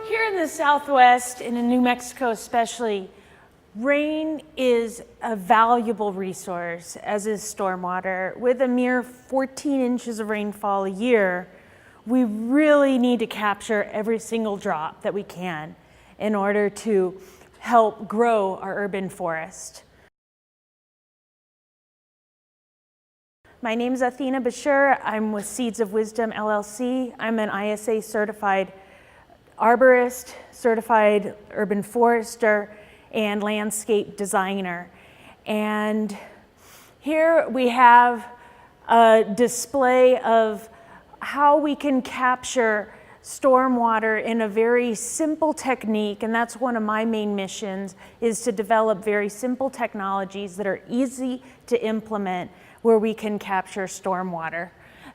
Here in the Southwest, and in New Mexico especially, rain is a valuable resource, as is stormwater. With a mere 14 inches of rainfall a year, we really need to capture every single drop that we can in order to help grow our urban forest. My name is Athena Beshur. I'm with Seeds of Wisdom, LLC. I'm an ISA certified arborist, certified urban forester, and landscape designer. And here we have a display of how we can capture stormwater in a very simple technique, and that's one of my main missions, is to develop very simple technologies that are easy to implement where we can capture stormwater.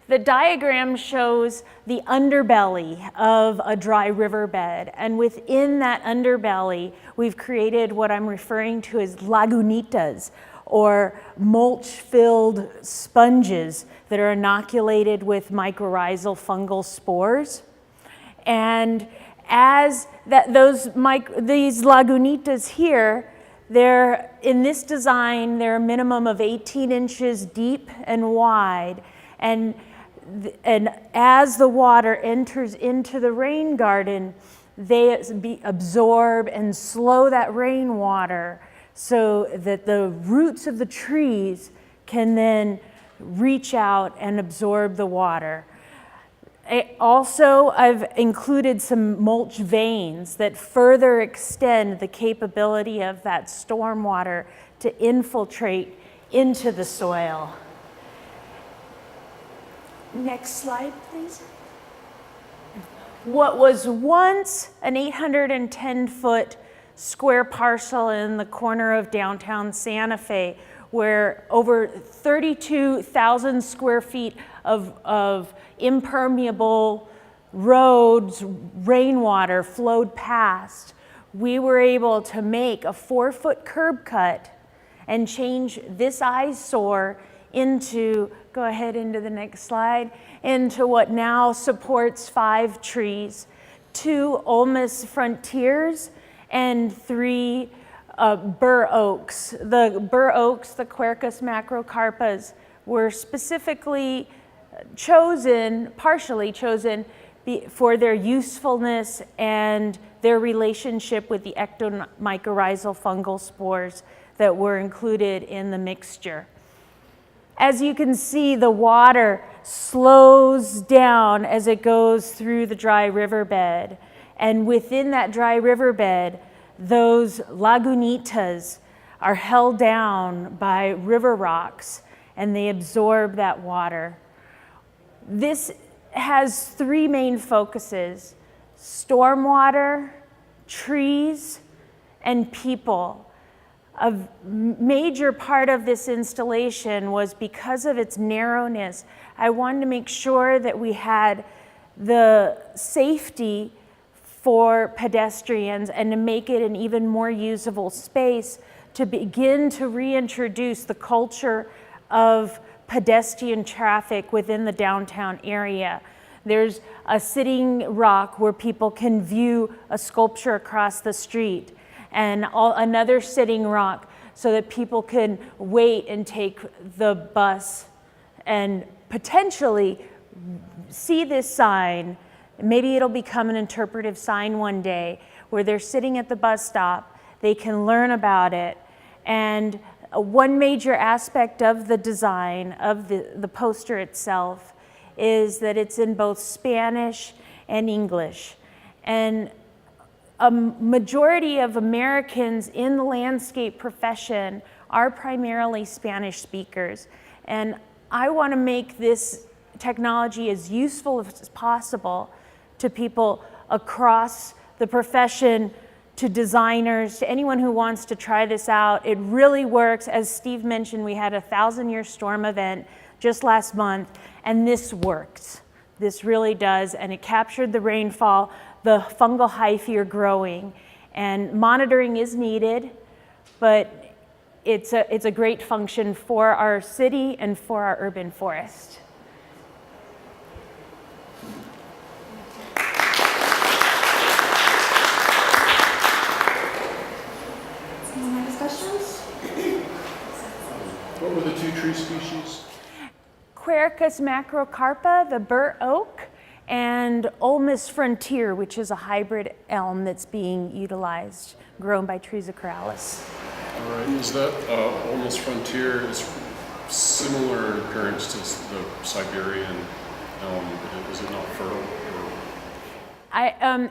The diagram shows the underbelly of a dry riverbed, and within that underbelly, we've created what I'm referring to as Lagunitas, or mulch-filled sponges that are inoculated with mycorrhizal fungal spores. And as these Lagunitas here, in this design, they're a minimum of 18 inches deep and wide. And as the water enters into the rain garden, they absorb and slow that rainwater so that the roots of the trees can then reach out and absorb the water. Also, I've included some mulch veins that further extend the capability of that stormwater to infiltrate into the soil. Next slide, please. What was once an 810-foot square parcel in the corner of downtown Santa Fe, where over 32,000 square feet of impermeable roads, rainwater flowed past, we were able to make a 4-foot curb cut and change this eyesore into, go ahead into the next slide, into what now supports 5 trees, 2 Ulmus frontiers, and 3 bur oaks. The bur oaks, the Quercus macrocarpus, were specifically chosen, partially chosen, for their usefulness and their relationship with the ectomycorrhizal fungal spores that were included in the mixture. As you can see, the water slows down as it goes through the dry riverbed. And within that dry riverbed, those Lagunitas are held down by river rocks, and they absorb that water. This has 3 main focuses: stormwater, trees, and people. A major part of this installation was because of its narrowness. I wanted to make sure that we had the safety for pedestrians and to make it an even more usable space to begin to reintroduce the culture of pedestrian traffic within the downtown area. There's a sitting rock where people can view a sculpture across the street, and another sitting rock so that people can wait and take the bus and potentially see this sign. Maybe it'll become an interpretive sign one day where they're sitting at the bus stop, they can learn about it. And one major aspect of the design of the poster itself is that it's in both Spanish and English. And a majority of Americans in the landscape profession are primarily Spanish speakers. And I want to make this technology as useful as possible to people across the profession, to designers, to anyone who wants to try this out. It really works. As Steve mentioned, we had a 1,000-year storm event just last month, and this works. This really does, and it captured the rainfall. The fungal hyphae are growing, and monitoring is needed, but it's a great function for our city and for our urban forest. Quercus macrocarpa, the bur oak, and Ulmus frontier, which is a hybrid elm that's being utilized, grown by Trees of Corrales. All right, is that Ulmus frontier is similar in appearance to the Siberian elm? Is it not fertile?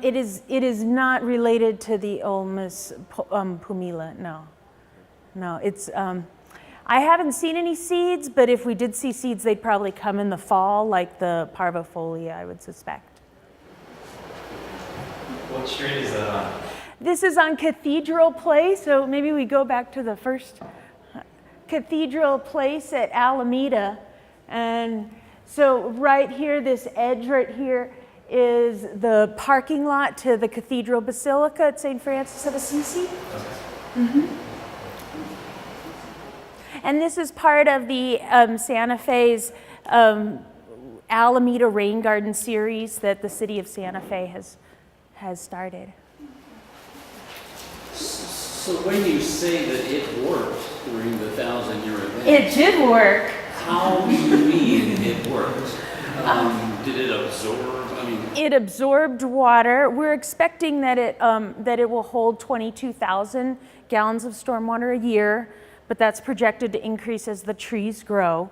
It is not related to the Ulmus pumila, no. No, it's, I haven't seen any seeds, but if we did see seeds, they'd probably come in the fall, like the parvifolia, I would suspect. What street is that on? This is on Cathedral Place, so maybe we go back to the first Cathedral Place at Alameda. And so right here, this edge right here is the parking lot to the Cathedral Basilica at St. Francis of Assisi. Mm-hmm. And this is part of the Santa Fe's Alameda Rain Garden series that the city of Santa Fe has started. So when you say that it worked during the 1,000-year event, it did work. How do you mean it worked? Did it absorb? I mean, it absorbed water. We're expecting that it will hold 22,000 gallons of stormwater a year, but that's projected to increase as the trees grow.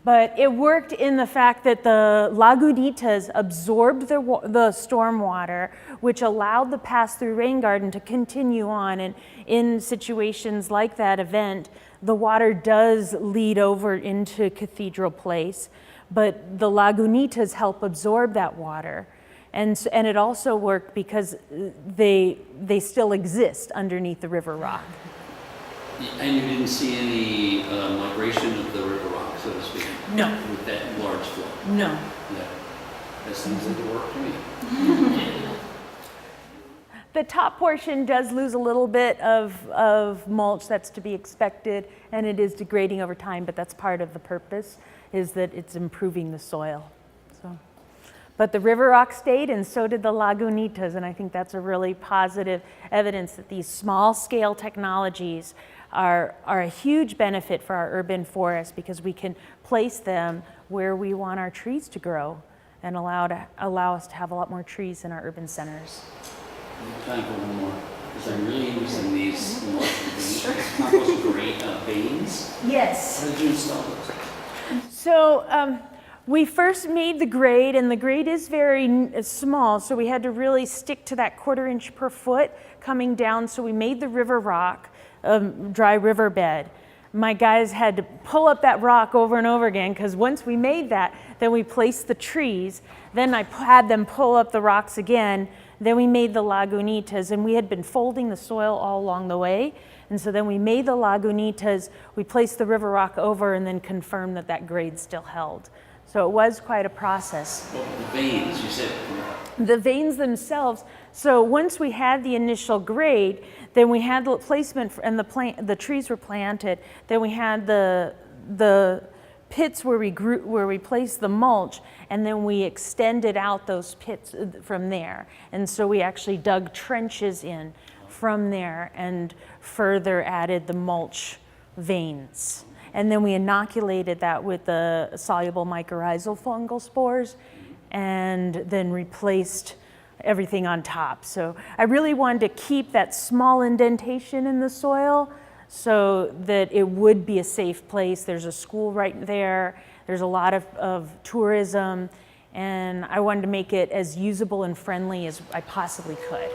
But it worked in the fact that the Lagunitas absorbed the stormwater, which allowed the pass-through rain garden to continue on. And in situations like that event, the water does lead over into Cathedral Place, but the Lagunitas help absorb that water. And it also worked because they still exist underneath the river rock. and you didn't see any migration of the river rock, so to speak? No. With that large flow? No. Yeah. That seems like it worked to me. The top portion does lose a little bit of mulch. That's to be expected, and it is degrading over time, but that's part of the purpose, is that it's improving the soil. So, but the river rock stayed, and so did the Lagunitas, and I think that's a really positive evidence that these small scale technologies are a huge benefit for our urban forests, because we can place them where we want our trees to grow and allow us to have a lot more trees in our urban centers. Time for one more, because I'm really interested in these compost veins. Yes. How did you install those? So we first made the grade, and the grade is very small, so we had to really stick to that 1/4 inch per foot coming down. So we made the river rock, dry riverbed. My guys had to pull up that rock over and over again, because once we made that, then we placed the trees. Then I had them pull up the rocks again. Then we made the Lagunitas, and we had been folding the soil all along the way. And so then we made the Lagunitas, we placed the river rock over, and then confirmed that that grade still held. So it was quite a process. Well, the veins, you said. The veins themselves, so once we had the initial grade, then we had the placement, and the trees were planted. Then we had the pits where we placed the mulch, and then we extended out those pits from there. And so we actually dug trenches in from there and further added the mulch veins. And then we inoculated that with the soluble mycorrhizal fungal spores, and then replaced everything on top. So I really wanted to keep that small indentation in the soil so that it would be a safe place. There's a school right there. There's a lot of tourism, and I wanted to make it as usable and friendly as I possibly could.